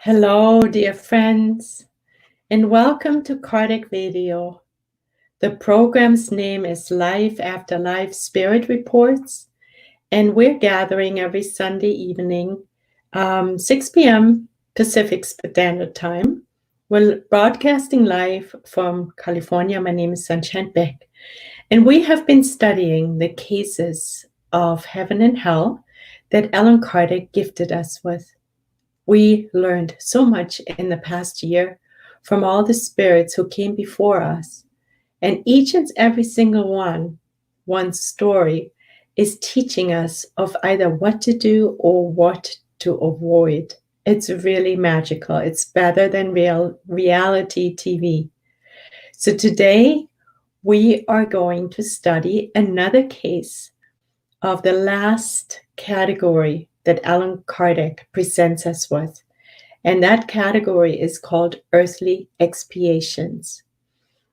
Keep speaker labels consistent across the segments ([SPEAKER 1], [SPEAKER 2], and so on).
[SPEAKER 1] Hello, dear friends, and welcome to Kardec Video. The program's name is Life After Life Spirit Reports, and we're gathering every Sunday evening, 6 p.m. Pacific Standard Time. We're broadcasting live from California. My name is Sunshine Beck, and we have been studying the cases of heaven and hell that Allan Kardec gifted us with. We learned so much in the past year from all the spirits who came before us. And each and every single one's story is teaching us of either what to do or what to avoid. It's really magical. It's better than reality TV. So today we are going to study another case of the last category that Allan Kardec presents us with. And that category is called earthly expiations.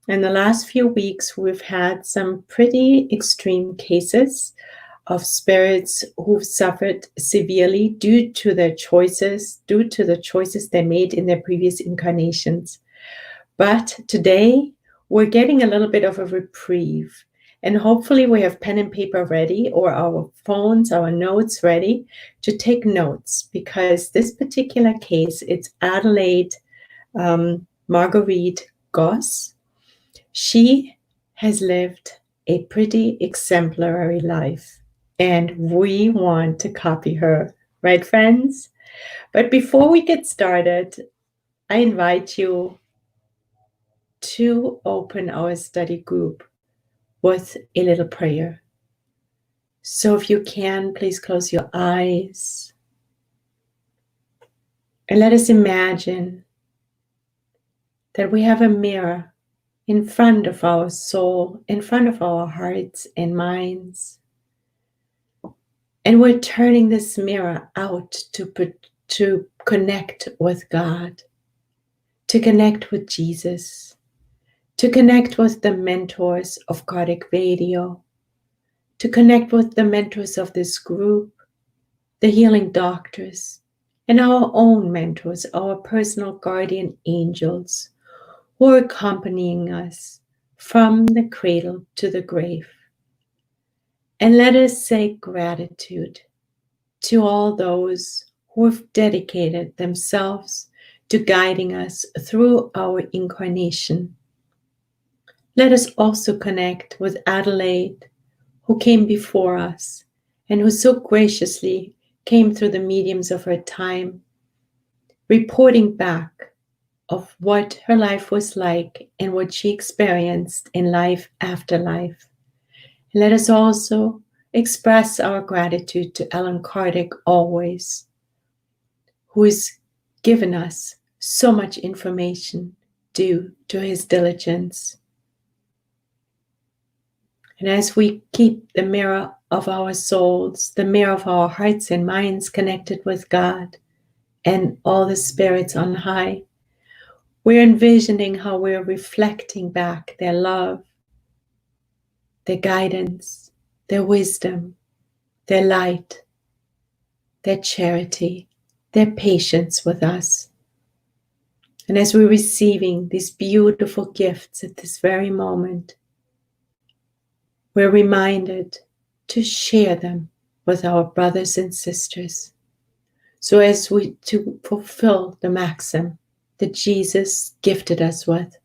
[SPEAKER 1] In the last few weeks, we've had some pretty extreme cases of spirits who've suffered severely due to the choices they made in their previous incarnations. But today, we're getting a little bit of a reprieve. And hopefully we have pen and paper ready, or our phones, our notes ready to take notes, because this particular case, it's Adelaide-Marguerite Gosse. She has lived a pretty exemplary life, and we want to copy her, right, friends? But before we get started, I invite you to open our study group with a little prayer. So if you can, please close your eyes and let us imagine that we have a mirror in front of our soul, in front of our hearts and minds. And we're turning this mirror out to connect with God, to connect with Jesus, to connect with the mentors of Kardec Video, to connect with the mentors of this group, the healing doctors, and our own mentors, our personal guardian angels, who are accompanying us from the cradle to the grave. And let us say gratitude to all those who have dedicated themselves to guiding us through our incarnation. Let us also connect with Adelaide, who came before us and who so graciously came through the mediums of her time, reporting back of what her life was like and what she experienced in life after life. And let us also express our gratitude to Allan Kardec always, who has given us so much information due to his diligence. And as we keep the mirror of our souls, the mirror of our hearts and minds connected with God and all the spirits on high, we're envisioning how we're reflecting back their love, their guidance, their wisdom, their light, their charity, their patience with us. And as we're receiving these beautiful gifts at this very moment, we're reminded to share them with our brothers and sisters, so as we to fulfill the maxim that Jesus gifted us with: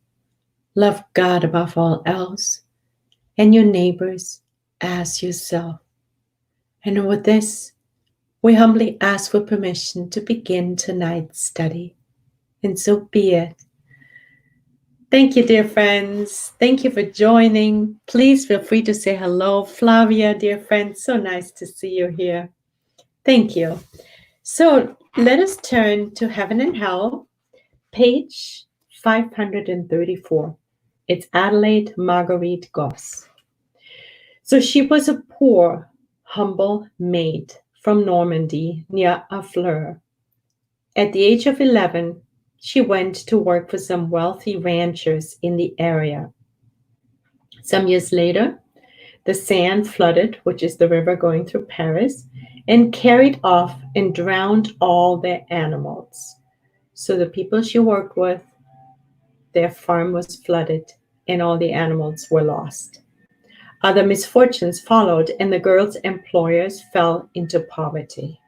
[SPEAKER 1] love God above all else, and your neighbors as yourself. And with this, we humbly ask for permission to begin tonight's study. And so be it. Thank you, dear friends. Thank you for joining. Please feel free to say hello. Flavia, dear friend, so nice to see you here. Thank you. So let us turn to Heaven and Hell, page 534. It's Adelaide-Marguerite Gosse. So she was a poor, humble maid from Normandy near Harfleur. At the age of 11, she went to work for some wealthy ranchers in the area. Some years later, the Seine flooded, which is the river going through Paris, and carried off and drowned all their animals. So the people she worked with, their farm was flooded and all the animals were lost. Other misfortunes followed, and the girls' employers fell into poverty.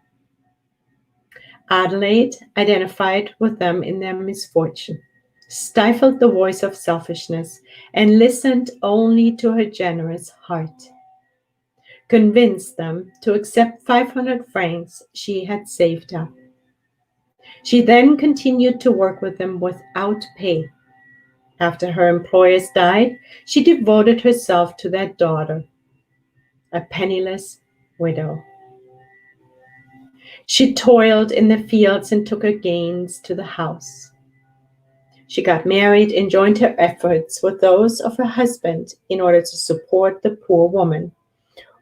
[SPEAKER 1] Adelaide identified with them in their misfortune, stifled the voice of selfishness, and listened only to her generous heart. Convinced them to accept 500 francs she had saved up. She then continued to work with them without pay. After her employers died, she devoted herself to their daughter, a penniless widow. She toiled in the fields and took her gains to the house. She got married and joined her efforts with those of her husband in order to support the poor woman,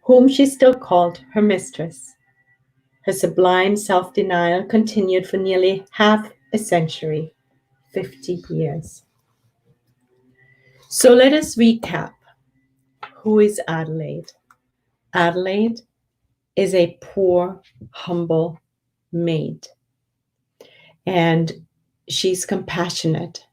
[SPEAKER 1] whom she still called her mistress. Her sublime self-denial continued for nearly half a century, 50 years. So let us recap. Who is Adelaide? Adelaide is a poor, humble maid. And she's compassionate.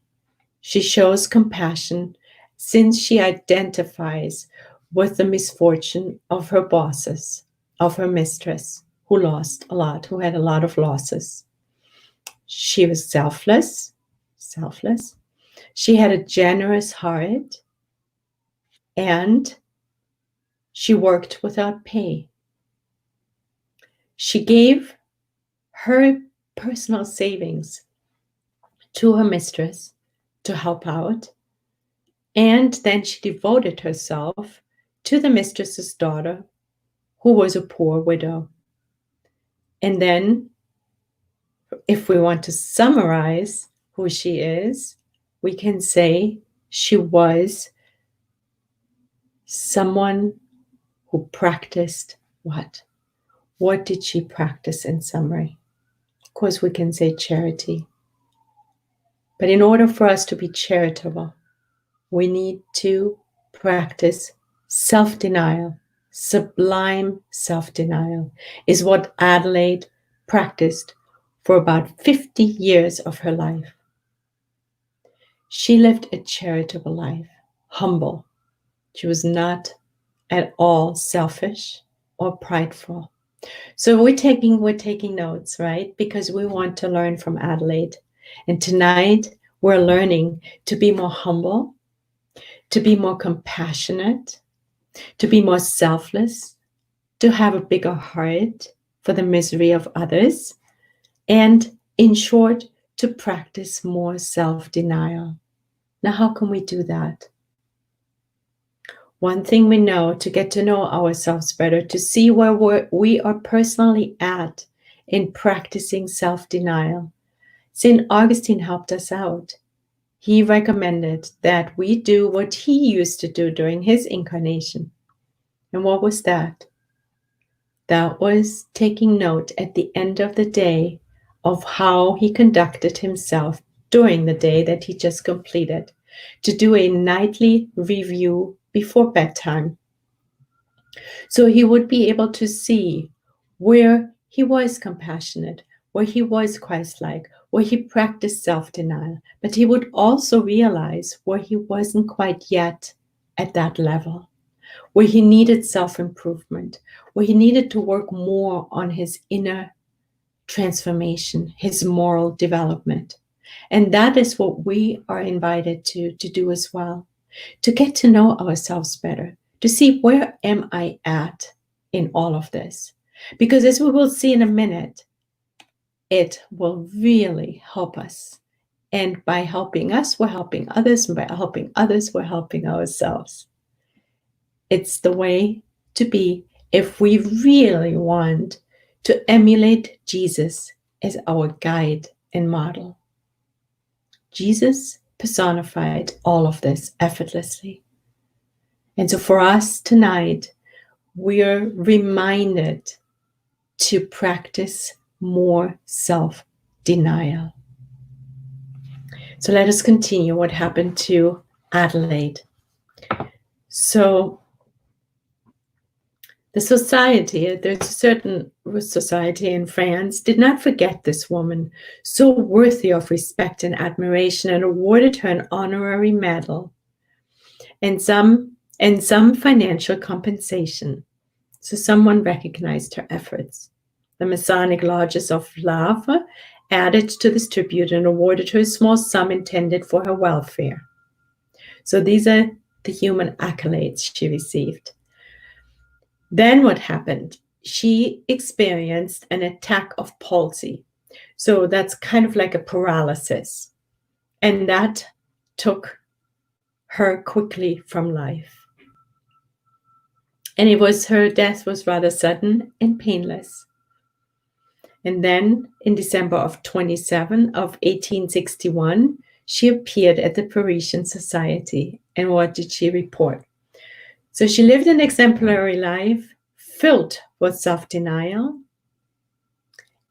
[SPEAKER 1] She shows compassion since she identifies with the misfortune of her bosses, of her mistress, who lost a lot, who had a lot of losses. She was selfless. She had a generous heart, and she worked without pay. She gave her personal savings to her mistress to help out, and then she devoted herself to the mistress's daughter, who was a poor widow. And then, if we want to summarize who she is, we can say she was someone who practiced what? What did she practice in summary? Of course, we can say charity. But in order for us to be charitable, we need to practice self-denial. Sublime self-denial is what Adelaide practiced for about 50 years of her life. She lived a charitable life, humble. She was not at all selfish or prideful. So we're taking notes, right? Because we want to learn from Adelaide. And tonight we're learning to be more humble, to be more compassionate, to be more selfless, to have a bigger heart for the misery of others, and in short, to practice more self-denial. Now, how can we do that? One thing we know, to get to know ourselves better, to see where we are personally at in practicing self-denial. St. Augustine helped us out. He recommended that we do what he used to do during his incarnation. And what was that? That was taking note at the end of the day of how he conducted himself during the day that he just completed, to do a nightly review before bedtime. So he would be able to see where he was compassionate, where he was Christ-like, where he practiced self-denial, but he would also realize where he wasn't quite yet at that level, where he needed self-improvement, where he needed to work more on his inner transformation, his moral development. And that is what we are invited to do as well, to get to know ourselves better, to see where am I at in all of this. Because as we will see in a minute, it will really help us. And by helping us, we're helping others. And by helping others, we're helping ourselves. It's the way to be if we really want to emulate Jesus as our guide and model. Jesus personified all of this effortlessly. And so for us tonight, we're reminded to practice more self-denial. So let us continue what happened to Adelaide. So The society, there's a certain society in France, did not forget this woman, so worthy of respect and admiration, and awarded her an honorary medal and some financial compensation. So someone recognized her efforts. The Masonic lodges of Havre added to this tribute and awarded her a small sum intended for her welfare. So these are the human accolades she received. Then what happened? She experienced an attack of palsy. So that's kind of like a paralysis. And that took her quickly from life. And her death was rather sudden and painless. And then in December of 1861, she appeared at the Parisian Society. And what did she report? So she lived an exemplary life filled with self-denial,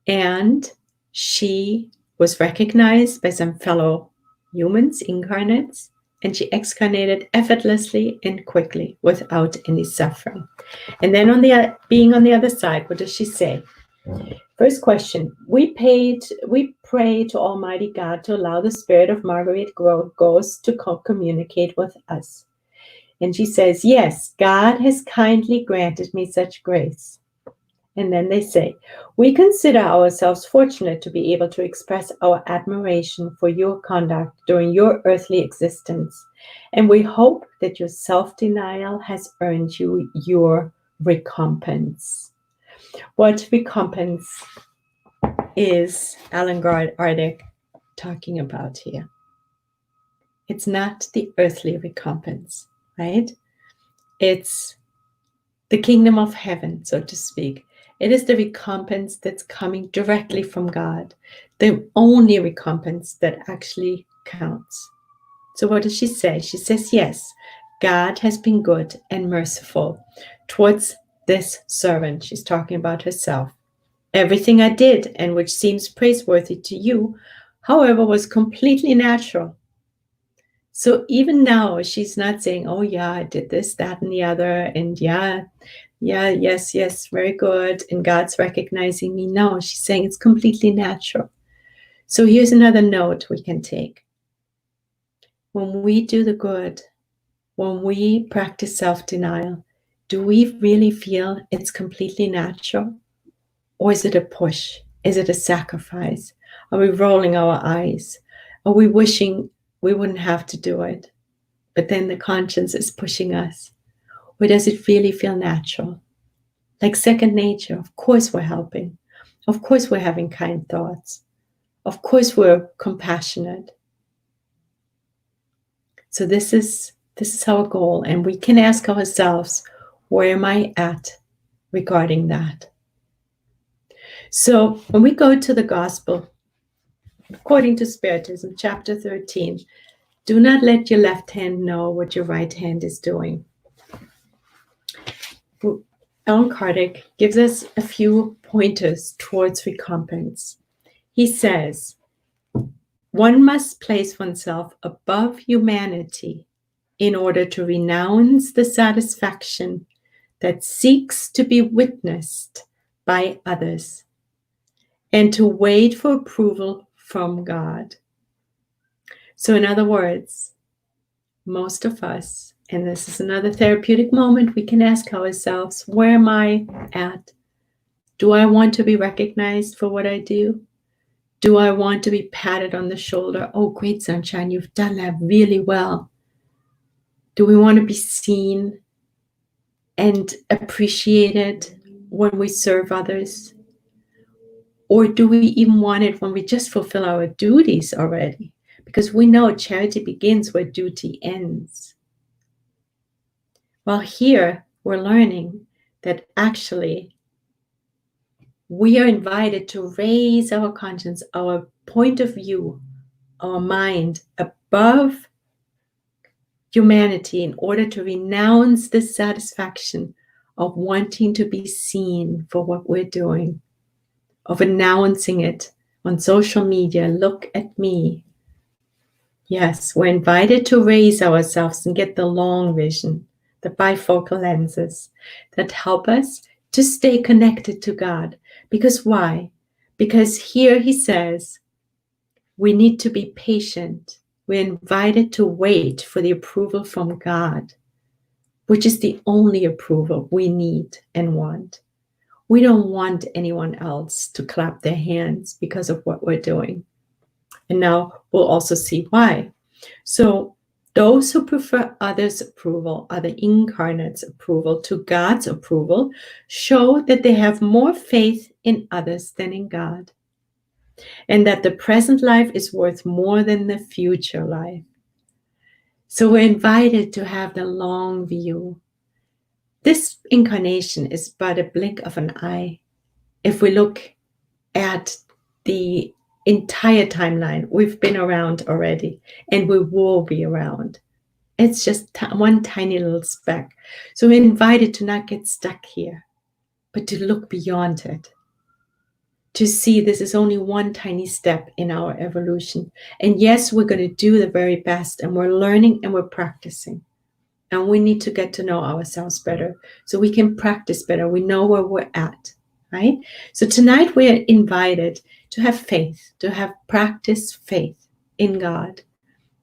[SPEAKER 1] and she was recognized by some fellow humans, incarnates, and she excarnated effortlessly and quickly without any suffering. And then being on the other side, what does she say? First question, we pray to Almighty God to allow the spirit of Marguerite Gosse to communicate with us. And she says, yes, God has kindly granted me such grace. And then they say, we consider ourselves fortunate to be able to express our admiration for your conduct during your earthly existence. And we hope that your self-denial has earned you your recompense. What recompense is Allan Kardec talking about here? It's not the earthly recompense, right? It's the kingdom of heaven, so to speak. It is the recompense that's coming directly from God, the only recompense that actually counts. So what does she say? She says, yes, God has been good and merciful towards this servant. She's talking about herself. Everything I did, and which seems praiseworthy to you, however, was completely natural. So even now, she's not saying, oh yeah, I did this, that, and the other, and yes, very good, and God's recognizing me. No, she's saying it's completely natural. So here's another note we can take. When we do the good, when we practice self-denial, do we really feel it's completely natural? Or is it a push? Is it a sacrifice? Are we rolling our eyes? Are we wishing we wouldn't have to do it, but then the conscience is pushing us? Or does it really feel natural? Like second nature. Of course we're helping. Of course we're having kind thoughts. Of course we're compassionate. So this is our goal, and we can ask ourselves, where am I at regarding that? So when we go to the gospel, according to Spiritism, chapter 13, do not let your left hand know what your right hand is doing. Allan Kardec gives us a few pointers towards recompense. He says, one must place oneself above humanity in order to renounce the satisfaction that seeks to be witnessed by others, and to wait for approval from God. So in other words, most of us, and this is another therapeutic moment, we can ask ourselves, where am I at? Do I want to be recognized for what I do? Do I want to be patted on the shoulder? Oh, great, sunshine, you've done that really well. Do we want to be seen and appreciated when we serve others? Or do we even want it when we just fulfill our duties already? Because we know charity begins where duty ends. Well, here we're learning that actually we are invited to raise our conscience, our point of view, our mind above humanity in order to renounce the satisfaction of wanting to be seen for what we're doing, of announcing it on social media. Look at me. Yes, we're invited to raise ourselves and get the long vision, the bifocal lenses that help us to stay connected to God. Because why? Because here he says, we need to be patient. We're invited to wait for the approval from God, which is the only approval we need and want. We don't want anyone else to clap their hands because of what we're doing. And now we'll also see why. So those who prefer others' approval, other incarnates' approval to God's approval, show that they have more faith in others than in God, and that the present life is worth more than the future life. So we're invited to have the long view. This incarnation is but a blink of an eye. If we look at the entire timeline, we've been around already, and we will be around. It's just one tiny little speck. So we're invited to not get stuck here, but to look beyond it, to see this is only one tiny step in our evolution. And yes, we're going to do the very best, and we're learning and we're practicing. And we need to get to know ourselves better so we can practice better. We know where we're at, right? So tonight we are invited to have faith, to have practice faith in God,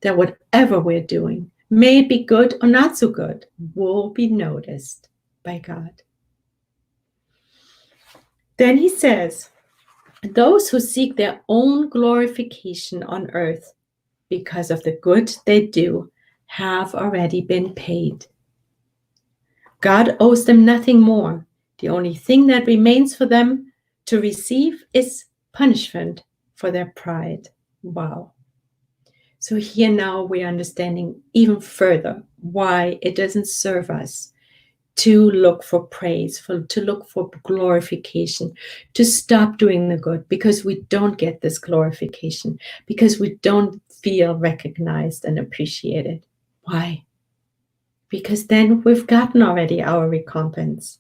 [SPEAKER 1] that whatever we're doing, may it be good or not so good, will be noticed by God. Then he says, those who seek their own glorification on earth because of the good they do have already been paid. God owes them nothing more. The only thing that remains for them to receive is punishment for their pride. Wow. So here now we're understanding even further why it doesn't serve us to look for praise, to look for glorification, to stop doing the good, because we don't get this glorification, because we don't feel recognized and appreciated. Why? Because then we've gotten already our recompense.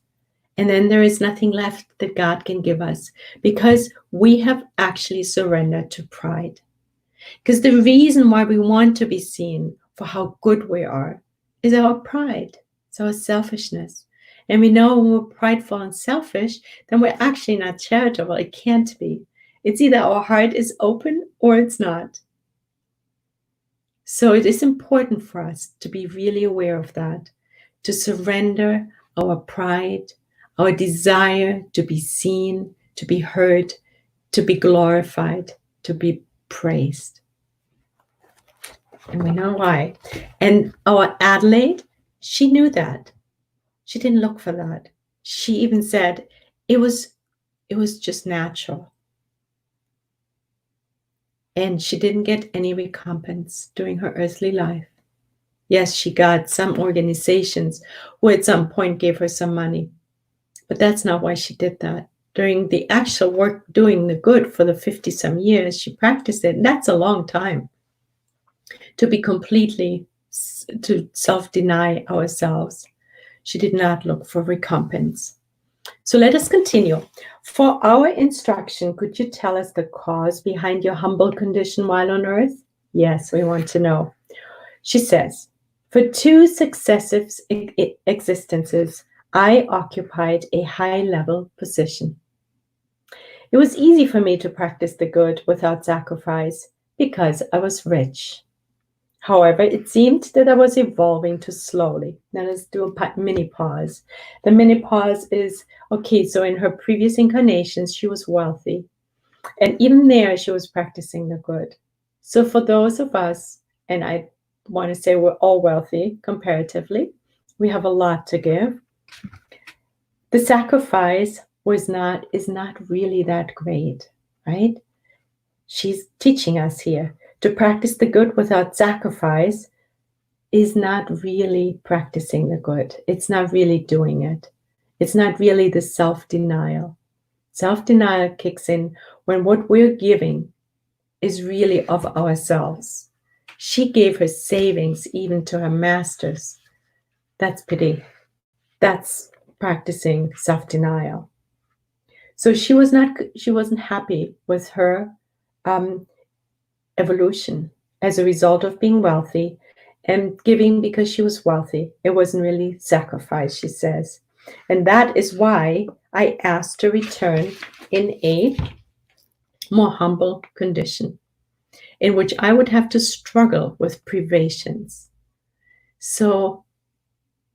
[SPEAKER 1] And then there is nothing left that God can give us, because we have actually surrendered to pride. Because the reason why we want to be seen for how good we are is our pride. It's our selfishness. And we know when we're prideful and selfish, then we're actually not charitable. It can't be. It's either our heart is open or it's not. So it is important for us to be really aware of that, to surrender our pride, our desire to be seen, to be heard, to be glorified, to be praised. And we know why. And our Adelaide, she knew that. She didn't look for that. She even said it was just natural. And she didn't get any recompense during her earthly life. Yes, she got some organizations who at some point gave her some money. But that's not why she did that. During the actual work doing the good for the 50-some years, she practiced it. And that's a long time to be completely, to self-deny ourselves. She did not look for recompense. So let us continue. For our instruction, could you tell us the cause behind your humble condition while on earth? Yes, we want to know. She says, for 2 successive existences, I occupied a high-level position. It was easy for me to practice the good without sacrifice because I was rich. However, it seemed that I was evolving too slowly. Now let's do a mini pause. The mini pause is, okay, so in her previous incarnations, she was wealthy. And even there, she was practicing the good. So for those of us, and I want to say we're all wealthy comparatively, we have a lot to give. The sacrifice is not really that great, right? She's teaching us here. To practice the good without sacrifice is not really practicing the good. It's not really doing it. It's not really the self-denial. Self-denial kicks in when what we're giving is really of ourselves. She gave her savings even to her masters. That's pity. That's practicing self-denial. So she wasn't happy with her evolution as a result of being wealthy and giving because she was wealthy. It wasn't really sacrifice, she says. And that is why I asked to return in a more humble condition, in which I would have to struggle with privations. So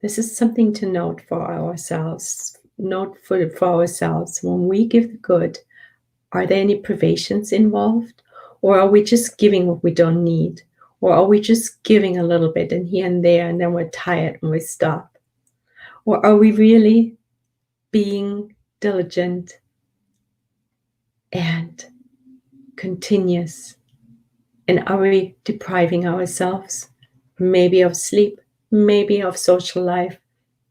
[SPEAKER 1] this is something to note for ourselves. Note for ourselves, when we give the good, are there any privations involved? Or are we just giving what we don't need? Or are we just giving a little bit and here and there, and then we're tired and we stop? Or are we really being diligent and continuous? And are we depriving ourselves maybe of sleep, maybe of social life,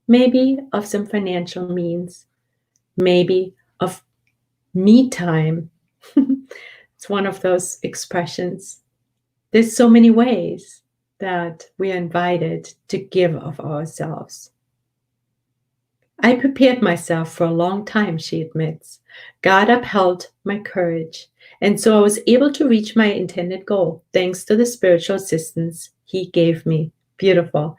[SPEAKER 1] maybe of some financial means, maybe of me time? It's one of those expressions. There's so many ways that we are invited to give of ourselves. I prepared myself for a long time, she admits. God upheld my courage, and so I was able to reach my intended goal thanks to the spiritual assistance He gave me. Beautiful.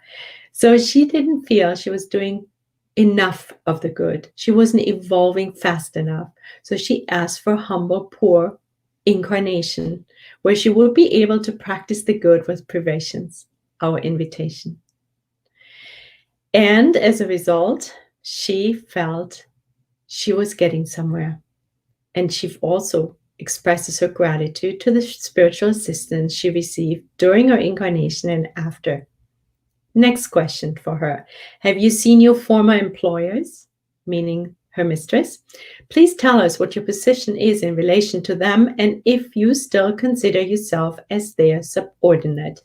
[SPEAKER 1] So she didn't feel she was doing enough of the good. She wasn't evolving fast enough. So she asked for a humble, poor incarnation where she would be able to practice the good with privations, our invitation. And as a result, she felt she was getting somewhere. And she also expresses her gratitude to the spiritual assistance she received during her incarnation and after. Next question for her. Have you seen your former employers, meaning her mistress? Please tell us what your position is in relation to them and if you still consider yourself as their subordinate.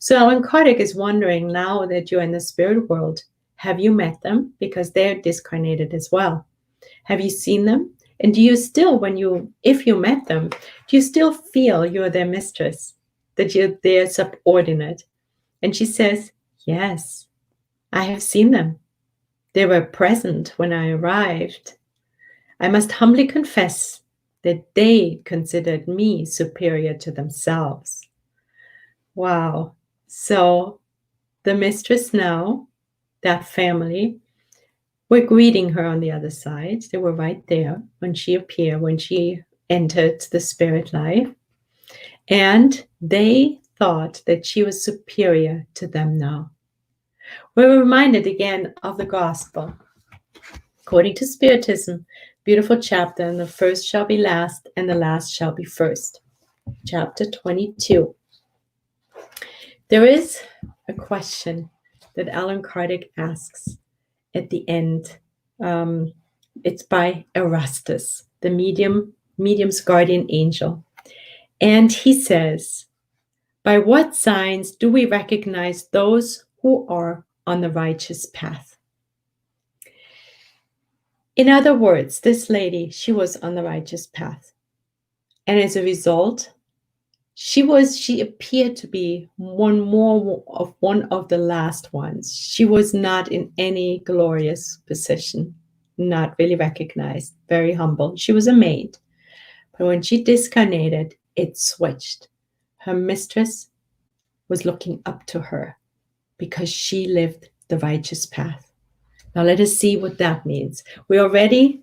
[SPEAKER 1] So Allan Kardec is wondering, now that you're in the spirit world, have you met them? Because they're discarnated as well. Have you seen them? And do you still, if you met them, do you still feel you're their mistress, that you're their subordinate? And she says, yes, I have seen them. They were present when I arrived. I must humbly confess that they considered me superior to themselves. Wow. So the mistress now, that family, were greeting her on the other side. They were right there when she appeared, when she entered the spirit life. And they thought that she was superior to them now. We're reminded again of the gospel. According to Spiritism, beautiful chapter, and the first shall be last, and the last shall be first. Chapter 22. There is a question that Allan Kardec asks at the end. It's by Erastus, the medium's guardian angel. And he says, by what signs do we recognize those who are on the righteous path? In other words, this lady, she was on the righteous path. And as a result, she appeared to be one of the last ones. She was not in any glorious position, not really recognized, very humble. She was a maid. But when she discarnated, it switched. Her mistress was looking up to her because she lived the righteous path. Now let us see what that means. We already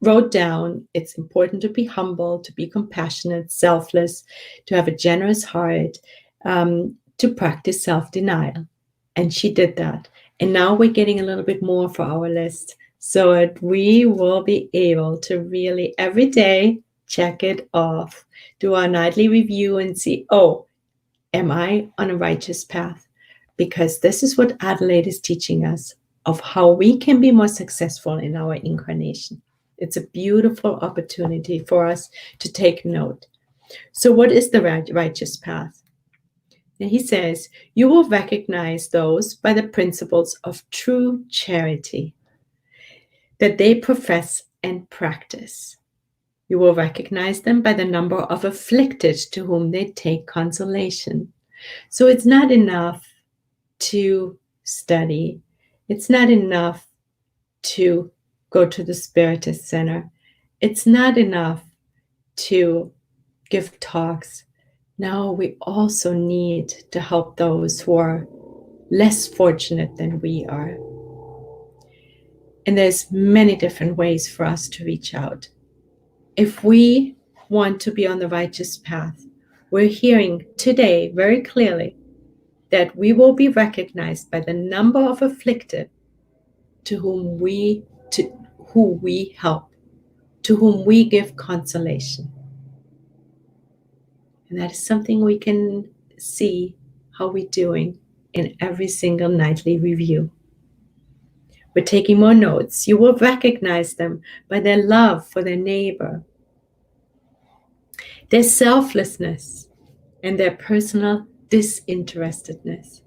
[SPEAKER 1] wrote down it's important to be humble, to be compassionate, selfless, to have a generous heart, to practice self-denial. And she did that. And now we're getting a little bit more for our list so that we will be able to really every day check it off, do our nightly review and see, oh, am I on a righteous path? Because this is what Adelaide is teaching us of how we can be more successful in our incarnation. It's a beautiful opportunity for us to take note. So what is the righteous path? And he says, you will recognize those by the principles of true charity that they profess and practice. You will recognize them by the number of afflicted to whom they take consolation. So it's not enough to study. It's not enough to go to the Spiritist Center. It's not enough to give talks. Now we also need to help those who are less fortunate than we are. And there's many different ways for us to reach out. If we want to be on the righteous path, we're hearing today very clearly that we will be recognized by the number of afflicted to whom we help, to whom we give consolation. And that is something we can see how we're doing in every single nightly review. We're taking more notes. You will recognize them by their love for their neighbor, their selflessness, and their personal disinterestedness.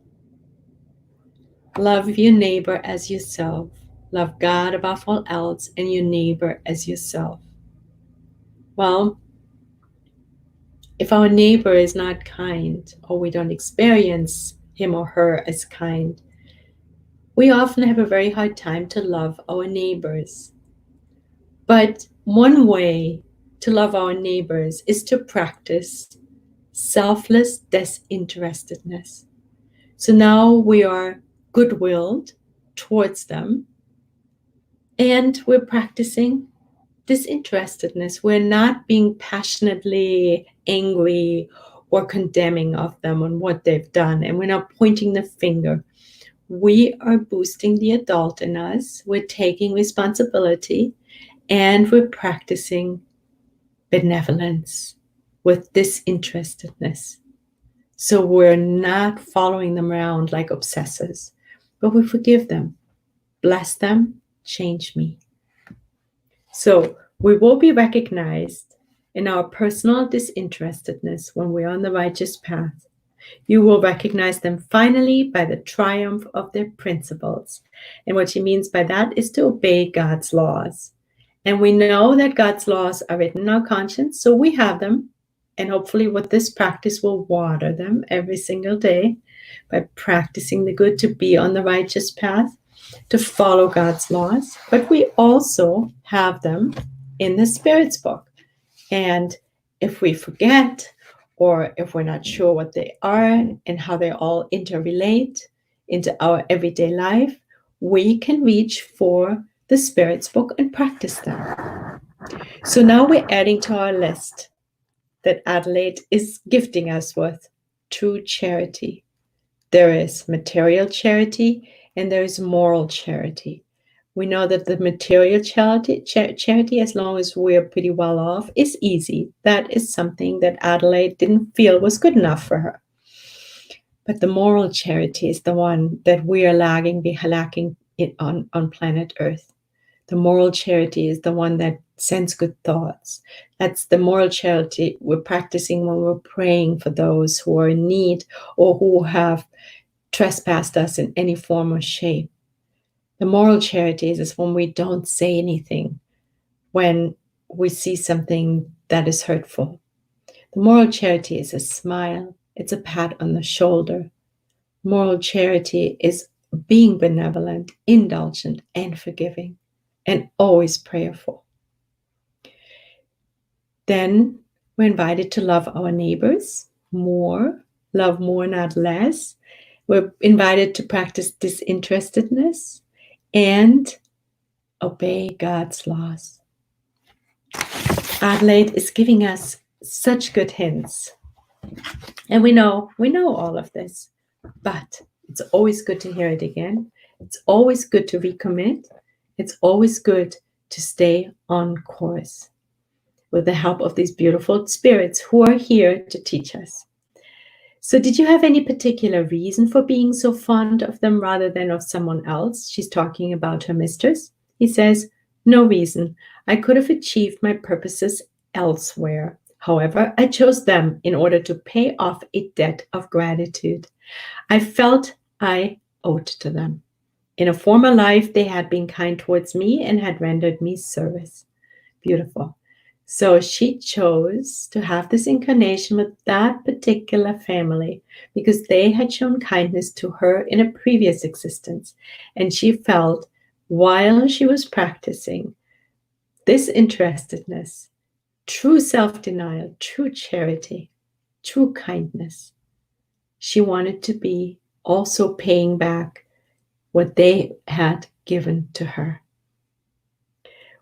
[SPEAKER 1] Love your neighbor as yourself. Love God above all else and your neighbor as yourself. Well, if our neighbor is not kind, or we don't experience him or her as kind, we often have a very hard time to love our neighbors. But one way to love our neighbors is to practice selfless disinterestedness. So now we are good-willed towards them, and we're practicing disinterestedness. We're not being passionately angry or condemning of them on what they've done, and we're not pointing the finger. We are boosting the adult in us. We're taking responsibility, and we're practicing benevolence with disinterestedness. So we're not following them around like obsessors, but we forgive them, bless them, change me. So we will be recognized in our personal disinterestedness when we're on the righteous path. You will recognize them finally by the triumph of their principles. And what she means by that is to obey God's laws. And we know that God's laws are written in our conscience, so we have them. And hopefully with this practice, we'll water them every single day by practicing the good to be on the righteous path, to follow God's laws. But we also have them in the Spirit's book. And if we forget, or if we're not sure what they are and how they all interrelate into our everyday life, we can reach for the Spirit's book and practice them. So now we're adding to our list that Adelaide is gifting us with true charity. There is material charity and there is moral charity. We know that the material charity, as long as we're pretty well off, is easy. That is something that Adelaide didn't feel was good enough for her. But the moral charity is the one that we are lacking on planet Earth. The moral charity is the one that sends good thoughts. That's the moral charity we're practicing when we're praying for those who are in need or who have trespassed us in any form or shape. The moral charities is when we don't say anything, when we see something that is hurtful. The moral charity is a smile. It's a pat on the shoulder. Moral charity is being benevolent, indulgent, and forgiving, and always prayerful. Then we're invited to love our neighbors more, love more, not less. We're invited to practice disinterestedness and obey God's laws. Adelaide is giving us such good hints. And we know all of this, but it's always good to hear it again. It's always good to recommit. It's always good to stay on course with the help of these beautiful spirits who are here to teach us. So did you have any particular reason for being so fond of them rather than of someone else? She's talking about her mistress. He says, no reason. I could have achieved my purposes elsewhere. However, I chose them in order to pay off a debt of gratitude. I felt I owed to them. In a former life, they had been kind towards me and had rendered me service. Beautiful. So she chose to have this incarnation with that particular family because they had shown kindness to her in a previous existence. And she felt while she was practicing disinterestedness, true self-denial, true charity, true kindness. She wanted to be also paying back what they had given to her.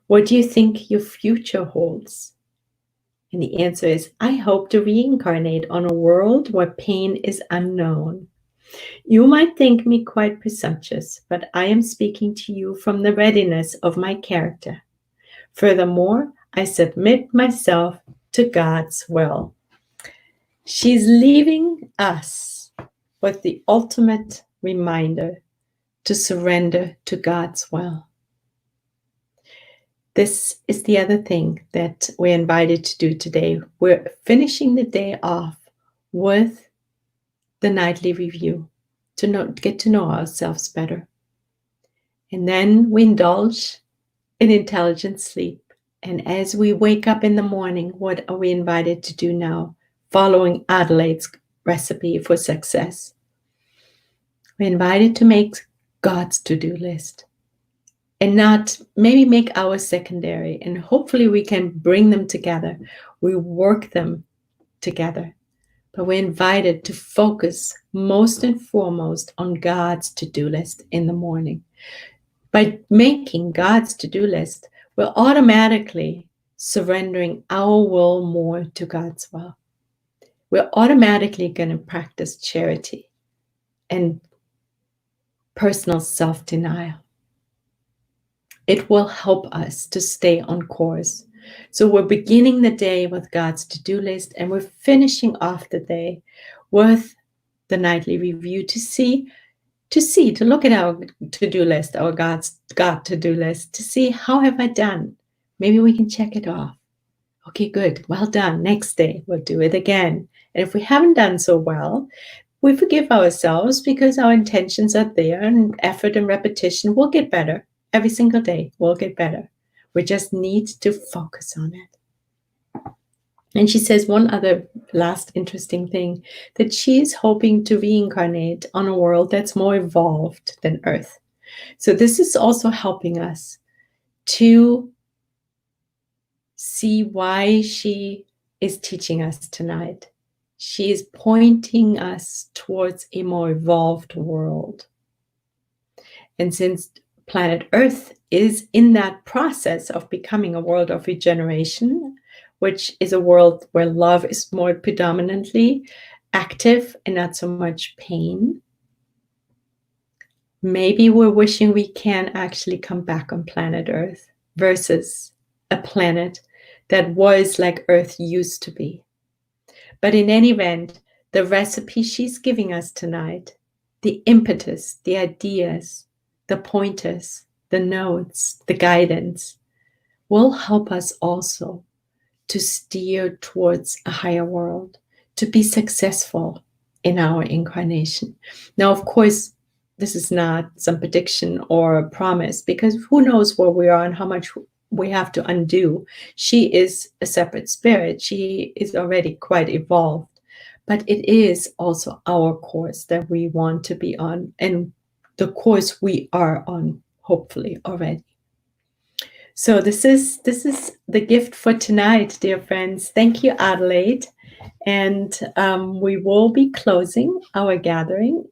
[SPEAKER 1] What do you think your future holds? And the answer is, I hope to reincarnate on a world where pain is unknown. You might think me quite presumptuous, but I am speaking to you from the readiness of my character. Furthermore, I submit myself to God's will. She's leaving us with the ultimate reminder to surrender to God's will. This is the other thing that we're invited to do today. We're finishing the day off with the nightly review to get to know ourselves better. And then we indulge in intelligent sleep. And as we wake up in the morning, what are we invited to do now? Following Adelaide's recipe for success. We're invited to make God's to-do list. And not maybe make ours secondary. And hopefully we can bring them together. We work them together. But we're invited to focus most and foremost on God's to-do list in the morning. By making God's to-do list, we're automatically surrendering our will more to God's will. We're automatically going to practice charity and personal self-denial. It will help us to stay on course. So we're beginning the day with God's to-do list, and we're finishing off the day with the nightly review to look at our to-do list, our God to-do list, to see how have I done. Maybe we can check it off. Okay, good. Well done. Next day, we'll do it again. And if we haven't done so well, we forgive ourselves because our intentions are there, and effort and repetition will get better. Every single day will get better. We just need to focus on it. And she says one other last interesting thing, that she's hoping to reincarnate on a world that's more evolved than Earth. So this is also helping us to see why she is teaching us tonight. She is pointing us towards a more evolved world. And since planet Earth is in that process of becoming a world of regeneration, which is a world where love is more predominantly active and not so much pain, maybe we're wishing we can actually come back on planet Earth versus a planet that was like Earth used to be. But in any event, the recipe she's giving us tonight, the impetus, the ideas, the pointers, the notes, the guidance, will help us also to steer towards a higher world, to be successful in our incarnation. Now, of course, this is not some prediction or a promise, because who knows where we are and how much we have to undo. She is a separate spirit. She is already quite evolved. But it is also our course that we want to be on, and the course we are on, hopefully already. So this is the gift for tonight, dear friends. Thank you, Adelaide. And we will be closing our gathering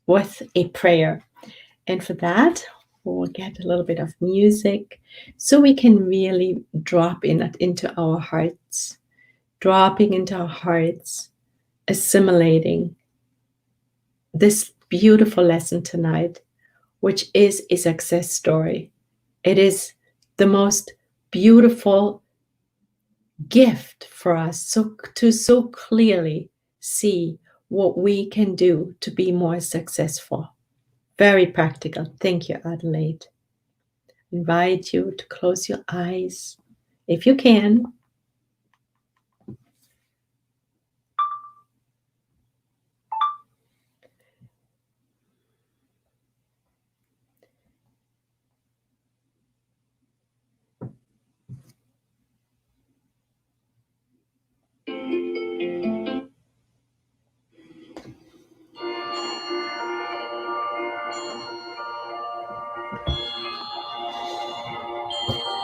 [SPEAKER 1] with a prayer. And for that, we'll get a little bit of music so we can really drop into our hearts, dropping into our hearts, assimilating this beautiful lesson tonight, which is a success story. It is the most beautiful gift for us to so clearly see what we can do to be more successful. Very practical. Thank you, Adelaide. I invite you to close your eyes if you can.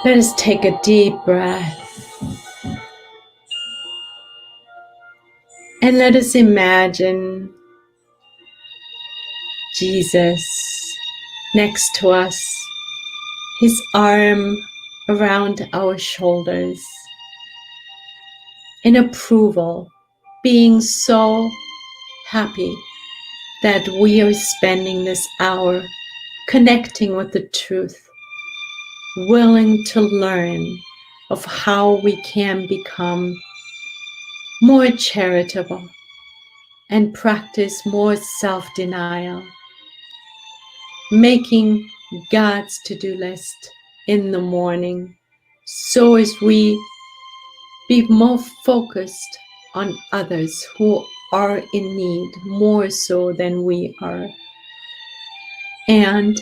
[SPEAKER 1] Let us take a deep breath. And let us imagine Jesus next to us, his arm around our shoulders, in approval, being so happy that we are spending this hour connecting with the truth, willing to learn of how we can become more charitable and practice more self-denial, making God's to-do list in the morning so as we be more focused on others who are in need more so than we are, and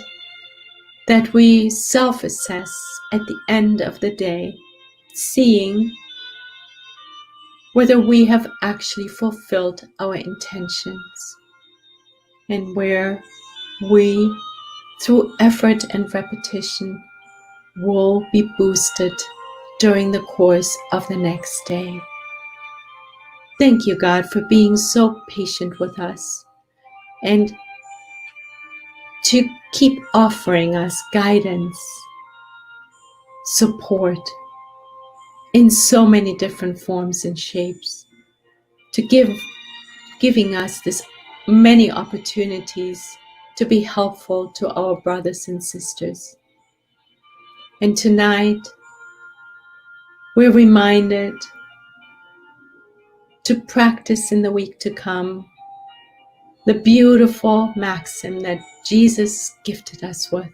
[SPEAKER 1] that we self-assess at the end of the day, seeing whether we have actually fulfilled our intentions and where we, through effort and repetition, will be boosted during the course of the next day. Thank you, God, for being so patient with us and to keep offering us guidance, support in so many different forms and shapes, to giving us this many opportunities to be helpful to our brothers and sisters. And tonight, we're reminded to practice in the week to come the beautiful maxim that Jesus gifted us with.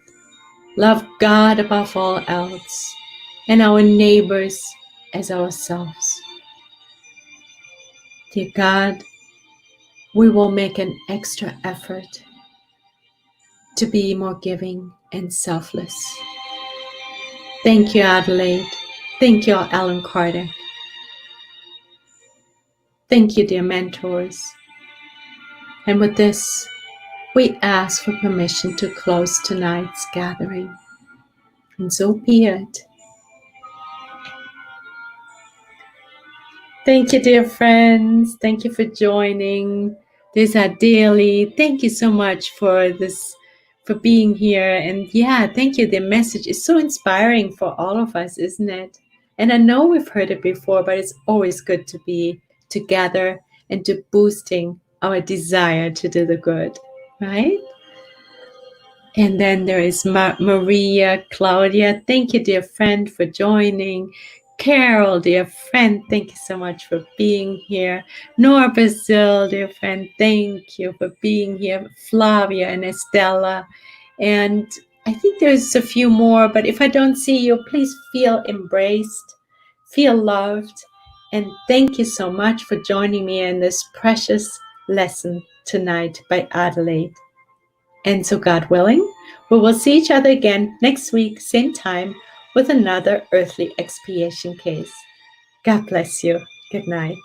[SPEAKER 1] Love God above all else and our neighbors as ourselves. Dear God, we will make an extra effort to be more giving and selfless. Thank you, Adelaide. Thank you, Allan Kardec. Thank you, dear mentors. And with this, we ask for permission to close tonight's gathering. And so be it. Thank you, dear friends. Thank you for joining. This is daily. Thank you so much for this, for being here. And yeah, thank you. The message is so inspiring for all of us, isn't it? And I know we've heard it before, but it's always good to be together and to boosting our desire to do the good, right? And then there is Maria, Claudia. Thank you, dear friend, for joining. Carol, dear friend, thank you so much for being here. Nora Brazil, dear friend, thank you for being here. Flavia and Estella. And I think there's a few more, but if I don't see you, please feel embraced, feel loved. And thank you so much for joining me in this precious lesson tonight by Adelaide. And so, God willing, we will see each other again next week, same time, with another earthly expiation case. God bless you. Good night.